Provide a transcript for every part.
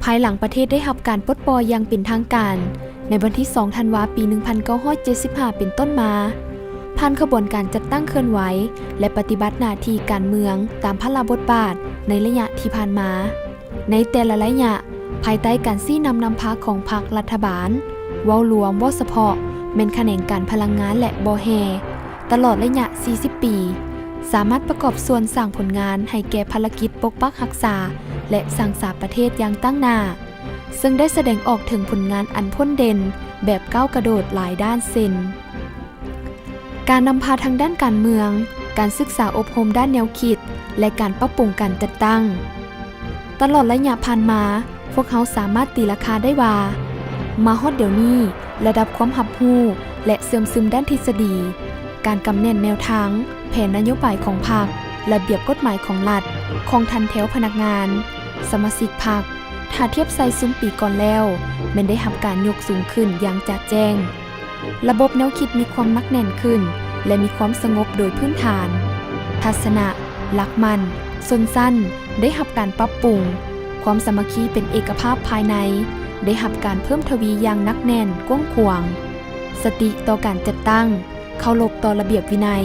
ภายหลังประเทศได้รับการปลดปล่อยอย่างเป็นทางการในวันที่ 2 ธันวาคม ปี 1975 เป็นต้นมาผ่านขบวนการจัดตั้งเคลื่อนไหวและปฏิบัติหน้าที่การเมืองตามพระราบทบาทในระยะที่ผ่านมาในแต่ละระยะภายใต้การซี้นำพาของพรรครัฐบาลเว้ารวมเว้าเฉพาะแม่นแขนงการพลังงานและบ่แฮตลอดระยะ 40 ปีสามารถประกอบส่วนสร้างผลงานให้แก่ภารกิจปกปักรักษาและสร้างสรรค์ประเทศอย่างตั้งหน้าซึ่งได้แสดงออกถึงผลงานอันพ้นเด่นแบบก้าวกระโดดหลายด้านเช่นการนำพาทางด้านการเมืองการศึกษาอบรมด้านแนวคิดและการปรับปรุงการจัดตั้งตลอดระยะผ่านมาพวกเขาสามารถตีราคาได้ว่ามาฮอดเดี๋ยวนี้ระดับความรับรู้และเสื่อมซึมด้านทฤษฎีการกำเนิดแนวทางแผนนโยบายของพรรคระเบียบกฎหมายของรัฐของทันแถวพนักงานสมาชิกพรรคถ้าเทียบใส่ซุมปีก่อนแล้วแม้นได้รับการยกสูงขึ้นอย่างแจ่มแจ้งระบบแนวคิดมีความนักแน่นขึ้นและมีความสงบโดยพื้นฐานทัศนะหลักมั่นสั้นได้รับการปรับปรุงความสามัคคีเป็นเอกภาพภายในได้รับการเพิ่มทวีอย่างนักแน่นกว้างขวางสติต่อการจัดตั้งเคารพต่อระเบียบวินัย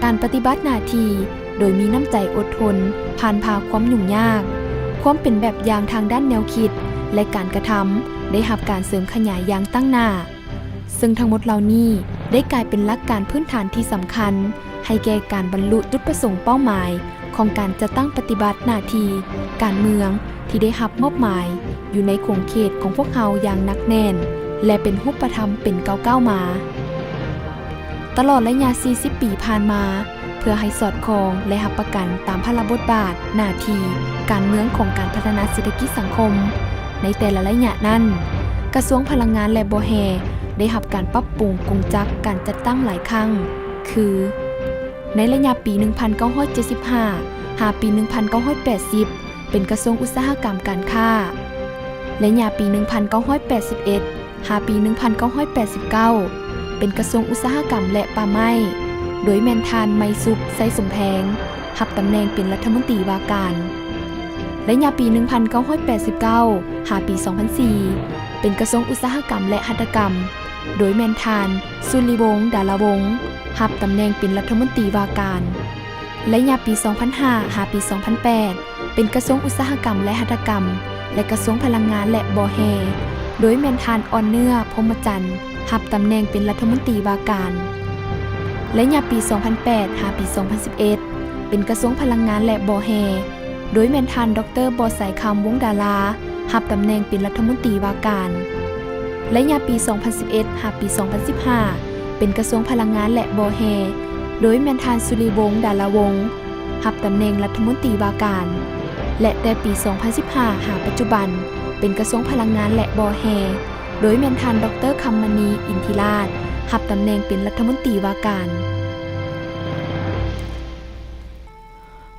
การปฏิบัติหน้าที่โดยมีน้ำใจอดทนผ่านพาความยุ่งยากความเป็นแบบอย่างทางด้านแนวคิดและการกระทำได้รับการเสริมขยายอย่างตั้งหน้าซึ่งทั้งหมดเหล่านี้ได้กลายเป็นหลักการพื้นฐานที่สำคัญให้แก่การบรรลุจุดประสงค์เป้าหมายของการจัดตั้งปฏิบัติหน้าที่การเมืองที่ได้รับมอบหมายอยู่ในขงเขตของพวกเขาอย่างนักแน่นและเป็นรูปธรรมเป็นก้าวมาตลอดระยะ 40 ปีผ่านมาเพื่อให้สอดคล้องและรับประกันตามพระราบทบาทหน้าที่การเมืองของการพัฒนาเศรษฐกิจสังคมในแต่ละระยะนั้นกระทรวงพลังงานและบ่แฮได้รับการปรับปรุงกงจักการจัดตั้งหลายครั้งคือในระยะปี 1975 หาปี 1980 เป็นกระทรวงอุตสาหกรรมการค้าและระยะปี 1981 หาปี 1989 เป็นกระทรวงอุตสาหกรรมและป่าไม้โดยแม่นทานไมซุกไซสมแพงรับตำแหน่งเป็นรัฐมนตรีว่าการและระยะปี 1989 หาปี 2004 เป็นกระทรวงอุตสาหกรรมและหัตถกรรมโดยแม่นทานสุริวงศ์ดารวงศ์รับตำแหน่งเป็นรัฐมนตรีว่าการและระยะปี 2005 หาปี 2008 เป็นกระทรวงอุตสาหกรรมและหัตถกรรมและกระทรวงพลังงานและบ่แฮโดยแม่นทานอ่อนเนื้อพรหมจันทร์รับตำแหน่งเป็นรัฐมนตรีว่าการและระยะปี 2008 หาปี 2011 เป็นกระทรวงพลังงานและบ่แฮโดยแม่นทานดร.บอสายคำวงศ์ดารารับตำแหน่งเป็นรัฐมนตรีว่าการและระยะปี 2011 หาปี 2015 เป็นกระทรวงพลังงานและบ่แฮโดยแม่นทานสุริวงศ์ดารวงศ์รับตำแหน่งรัฐมนตรีว่าการและแต่ปี 2015 หาปัจจุบันเป็นกระทรวงพลังงานและบ่แฮโดยแม่นทานดร.คำมณีอินทิราชรับตำแหน่งเป็นรัฐมนตรีว่าการ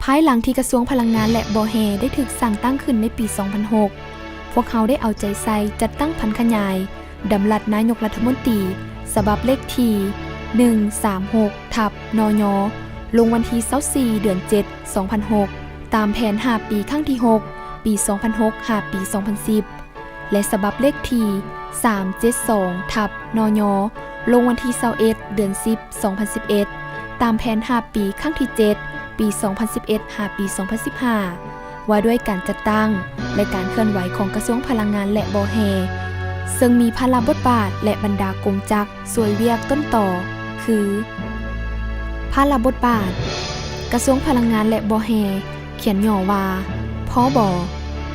ภายหลังที่กระทรวงพลังงานและบ่แฮได้ถูกสร้างตั้งขึ้นในปี 2006 พวกเขาได้เอาใจใส่จัดตั้งพันขยายดำรัสนายกรัฐมนตรีฉบับเลขที่ 136 นย. ลงวันที่24 เดือน 7 2006 ตามแผน5 ปีครั้งที่ 6 ปี 2006 หาปี 2010 และฉบับเลขที่ 372 นย. ลงวันที่21 เดือน 10 2011 ตามแผน5 ปีครั้งที่ 7 ปี 2011 หาปี 2015 ว่าด้วยการจัดตั้งและการเคลื่อนไหวของกระทรวงพลังงานและบ่แฮซึ่งมีพระราบทบาทและบรรดากงจักรสวยเวียกต้นต่อคือพระราบทบาทกระทรวงพลังงานและบ่แฮเขียนย่อว่าพบ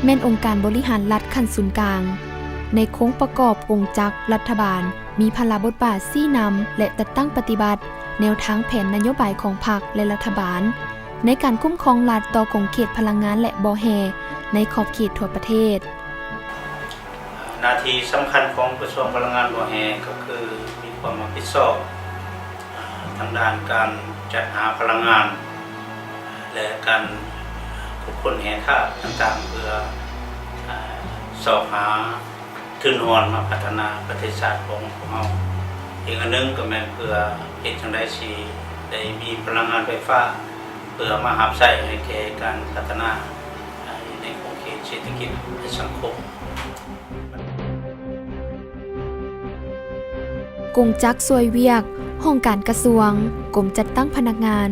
แม่นองค์การบริหารรัฐขั้นศูนย์กลางในโครงประกอบกงจักรรัฐบาลมีพระราบทบาทชี้นำและจัดตั้งปฏิบัติแนวทางแผนนโยบายของพรรคและรัฐบาลในการคุ้มครองรัฐต่อกงเขตพลังงานและบ่แฮในขอบเขตทั่วประเทศหน้าที่สำคัญของกระทรวงพลังงานบ่แฮก็คือมีความรับผิดชอบทางด้านการจัดหาพลังงานและการควบคุมแห่ธาตุต่างๆเพื่อสอบหาทุนหอนมาพัฒนาประเทศชาติของเราอีกอันนึงก็แม่นเพื่อเฮ็ดจังได๋สิได้มีพลังงานไฟฟ้าเพื่อมารับใช้ให้แก่การพัฒนาในขอบเขต เศรษฐกิจและสังคม กงจักซวยเวียกห้องการกระทรวงกรมจัดตั้งพนักงาน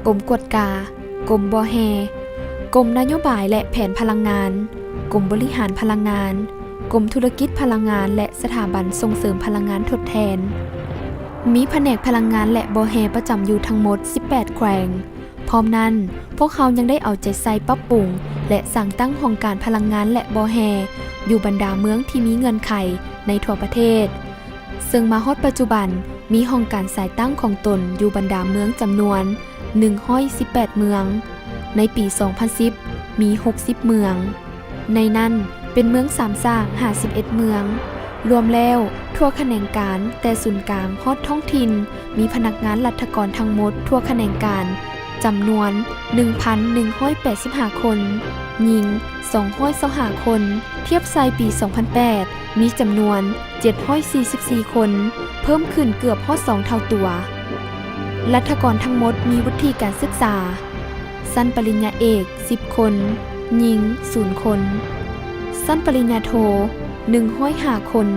กรมกวดกากรมบแฮกรมนโยบายและแผนพลังงานกรมบริหารพลังงานกรมธุรกิจพลังงานและสถาบันส่งเสริมพลังงานทดแทนมีแผนกพลังงานและบแฮประจำอยู่ทั้งหมด18แขวงพร้อมนั้นพวกเขายังได้เอาใจใส่ปรับปรุงและสั่งตั้งห้องการพลังงานและบแฮอยู่บรรดาเมืองที่มีเงื่อนไขในทั่วประเทศซึ่งมาฮอดปัจจุบันมีห้องการสายตั้งของตนอยู่บรรดาเมืองจำนวน118เมืองในปี 2010 มี 60 เมืองในนั้นเป็นเมืองสามสร้าง51เมืองรวมแล้วทั่วแขนงการแต่ศูนย์กลางฮอดท้องถิ่นมีพนักงานรัฐกรทั้งหมดทั่วแขนงการจำนวน 1,185 คนหญิง225คนเทียบไซปี 2008 มีจำนวน744คนเพิ่มขึ้นเกือบฮอด2เท่าตัวรัฐกรทั้งหมดมีวุฒิการศึกษาสั้นปริญญาเอก10คนหญิง0คนสั้นปริญญาโท105คน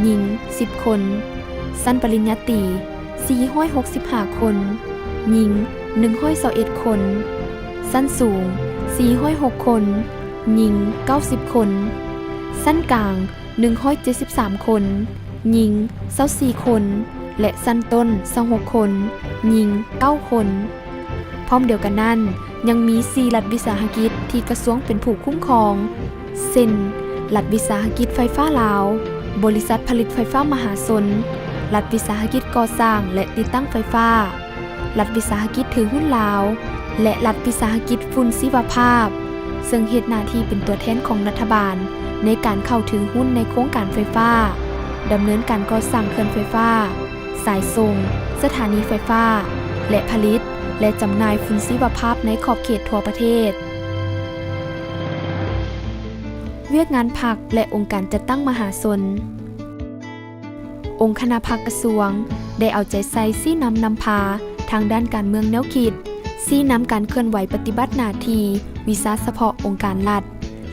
หญิง10คนสั้นปริญญาตรี465คนหญิง121คนสั้นสูง406คนหญิง90คนสั้นกลาง173คนหญิง24คนและสั้นต้น26คนหญิง9คนพร้อมเดียวกันนั้นยังมี4รัฐวิสาหกิจที่กระทรวงเป็นผู้คุ้มครองเช่นรัฐวิสาหกิจไฟฟ้าลาวบริษัทผลิตไฟฟ้ามหาชนรัฐวิสาหกิจก่อสร้างและติดตั้งไฟฟ้ารัฐวิสาหกิจถือหุ้นลาวและรัฐวิสาหกิจฝุ่นชีวภาพซึ่งเฮ็ดหน้าที่เป็นตัวแทนของรัฐบาลในการเข้าถึงหุ้นในโครงการไฟฟ้าดำเนินการก่อสร้างเขื่อนไฟฟ้าสายส่งสถานีไฟฟ้าและผลิตและจำหน่ายฝุ่นชีวภาพในขอบเขตทั่วประเทศเวียกงานพรรคและองค์การจัดตั้งมหาชนองค์คณะพรรคกระทรวงได้เอาใจใส่ชี้นำพาทางด้านการเมืองแนวคิดชี้นำการเคลื่อนไหวปฏิบัติหน้าที่วิสาเฉพาะองค์การรัฐ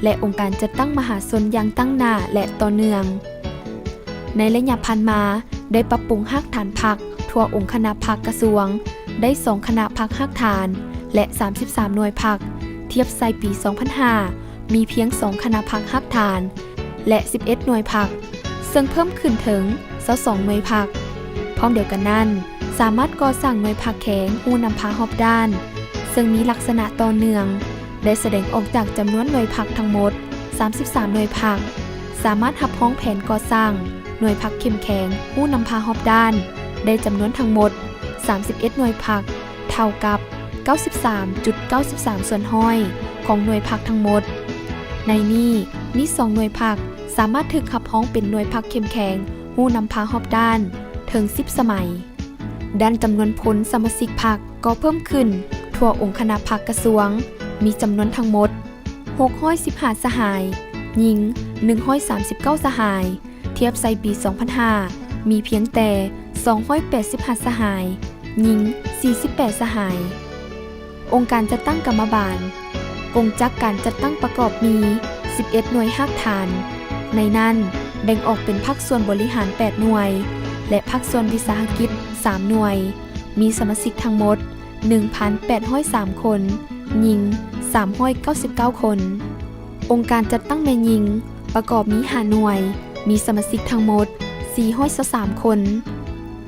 และองค์การจัดตั้งมหาชนอย่างตั้งหน้าและต่อเนื่องในระยะผ่านมาได้ปรับปรุงรากฐานพรรคทั่วองค์คณะพรรคกระทรวงได้2คณะพรรครากฐานและ33หน่วยพรรคเทียบไซปี 2005 มีเพียง2คณะพรรครากฐานและ11หน่วยพรรคซึ่งเพิ่มขึ้นถึง22หน่วยพรรคพร้อมเดียวกันนั้นสามารถก่อสร้างหน่วยพรรคแข็งหูนำพาฮอบด้านซึ่งมีลักษณะต่อเนื่องได้แสดงออกจากจำนวนหน่วยพรรคทั้งหมด33หน่วยพรรคสามารถรับร้องแผนก่อสร้างหน่วยพรรคเข้มแข็งหูนำพาฮอบด้านได้จำนวนทั้งหมด31หน่วยพรรคเท่ากับ 93.93 ส่วนห้อยของหน่วยพรรคทั้งหมดในนี้มี2หน่วยพรรคสามารถถูกขับร้องเป็นหน่วยพรรคเข้มแข็งหูนำพาฮอบด้านถึง10สมัยด้านจำนวนพลสมาชิกพรรคก็เพิ่มขึ้นทั่วองค์คณะพรรคกระทรวงมีจำนวนทั้งหมด615สหายหญิง139สหายเทียบไซปี 2005 มีเพียงแต่285สหายหญิง48สหายองค์การจัดตั้งกรรมบาลกงจักการจัดตั้งประกอบมี11หน่วยรากฐานในนั้นแบ่งออกเป็นภาคส่วนบริหาร8หน่วยและภาคส่วนวิสาหกิจ3หน่วยมีสมาชิกทั้งหมด 1,803 คนหญิง399คนองค์การจัดตั้งแม่หญิงประกอบมี5หน่วยมีสมาชิกทั้งหมด423คน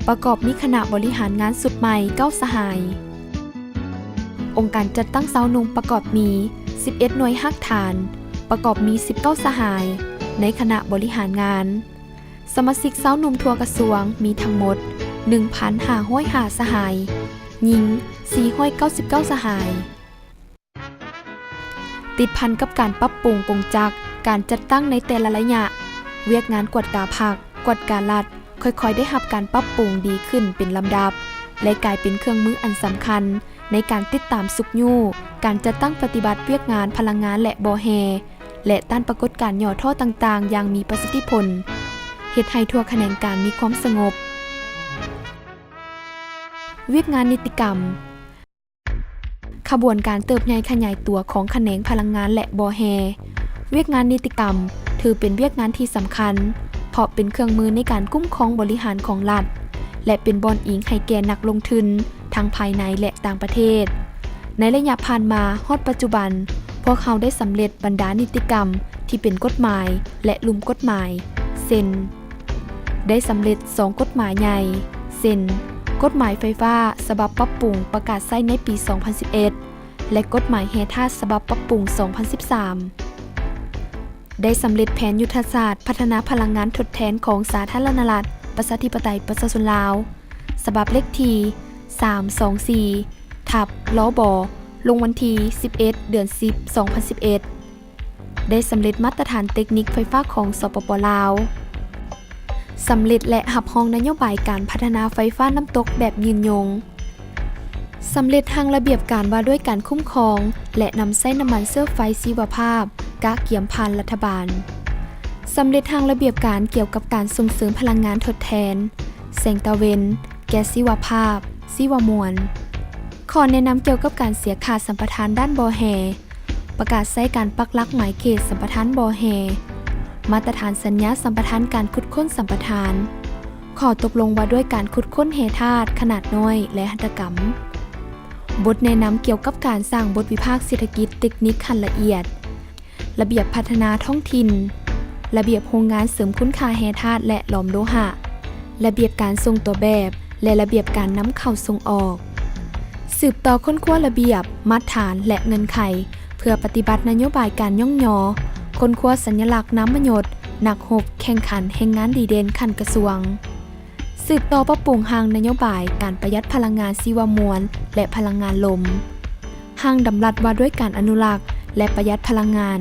ประกอบมีคณะบริหารงานสุดใหม่9สหายองค์การจัดตั้งสาวหนุ่มประกอบมี11หน่วยรากฐานประกอบมี19สหายในคณะบริหารงานสมาชิกสาวหนุ่มทั่วกระทรวงมีทั้งหมด 1,505 สหายหญิง499สหายติดพันกับการปรับปรุงกงจักการจัดตั้งในแต่ละระยะเวียกงานกวดกาพรรคกวดการัฐค่อยๆได้รับการปรับปรุงดีขึ้นเป็นลำดับและกลายเป็นเครื่องมืออันสำคัญในการติดตามสุขยู่การจัดตั้งปฏิบัติเวียกงานพลังงานและบแฮและต้านปรากฏการณ์ย่อท่อต่างๆอย่างมีประสิทธิผลเฮ็ดให้ทั่วแขนงการมีความสงบเวียกงานนิติกรรมขบวนการเติบใหญ่ขยายตัวของแขนงพลังงานและบแฮ เวียกงานนิติกรรมถือเป็นเวียกงานที่สำคัญเพราะเป็นเครื่องมือในการคุ้มครองบริหารของรัฐและเป็นบอนอิงให้แก่นักลงทุนทั้งภายในและต่างประเทศในระยะผ่านมาฮอดปัจจุบันพวกเขาได้สำเร็จบรรดานิติกรรมที่เป็นกฎหมายและลุ่มกฎหมายเช่นได้สำเร็จ2กฎหมายใหญ่เช่นกฎหมายไฟฟ้าฉบับปรับปรุงประกาศใช้ในปี 2011 และกฎหมายแห่ธาตุฉบับปรับปรุง 2013 ได้สำเร็จแผนยุทธศาสตร์พัฒนาพลังงานทดแทนของสาธารณรัฐประชาธิปไตยประชาชนลาวฉบับเลขที่324/ลบลงวันที่11 เดือน 10 2011 ได้สำเร็จมาตรฐานเทคนิคไฟฟ้าของสปป.ลาวสำเร็จและหับห้องนโยบายการพัฒนาไฟฟ้าน้ำตกแบบยืนยงสำเร็จทางระเบียบการว่าด้วยการคุ้มครองและนำใช้น้ำมันเชื้อไฟชีวภาพกะเกี่ยมผ่านรัฐบาลสำเร็จทางระเบียบการเกี่ยวกับการส่งเสริมพลังงานทดแทนแสงตะเวนแก๊สชีวภาพชีวมวลขอแนะนำเกี่ยวกับการเสียค่าสัมปทานด้านบ่อแห่ประกาศใช้การปักหลักหมายเขตสัมปทานบ่อแห่มาตรฐานสัญญาสัมปทานการขุดค้นสัมปทานขอตกลงว่าด้วยการขุดค้นแห่ธาตุขนาดน้อยและหัตถกรรมบทแนะนำเกี่ยวกับการสร้างบทวิพากษ์เศรษฐกิจเทคนิคขั้นละเอียดระเบียบพัฒนาท้องถิ่นระเบียบโรงงานเสริมคุณค่าแห่ธาตุและหลอมโลหะระเบียบการส่งตัวแบบและระเบียบการนำเข้าส่งออกสืบต่อค้นคว้าระเบียบมาตรฐานและเงินไขเพื่อปฏิบัตินโยบายการย่องยอค้นคว้าสัญลักษณ์น้ำมยศนักรบแข่งขันแห่งงานดีเด่นขั้นกระทรวงสืบต่อปรับปรุงทางนโยบายการประหยัดพลังงานชีวมวลและพลังงานลมทางดำรัสว่าด้วยการอนุรักษ์และประหยัดพลังงาน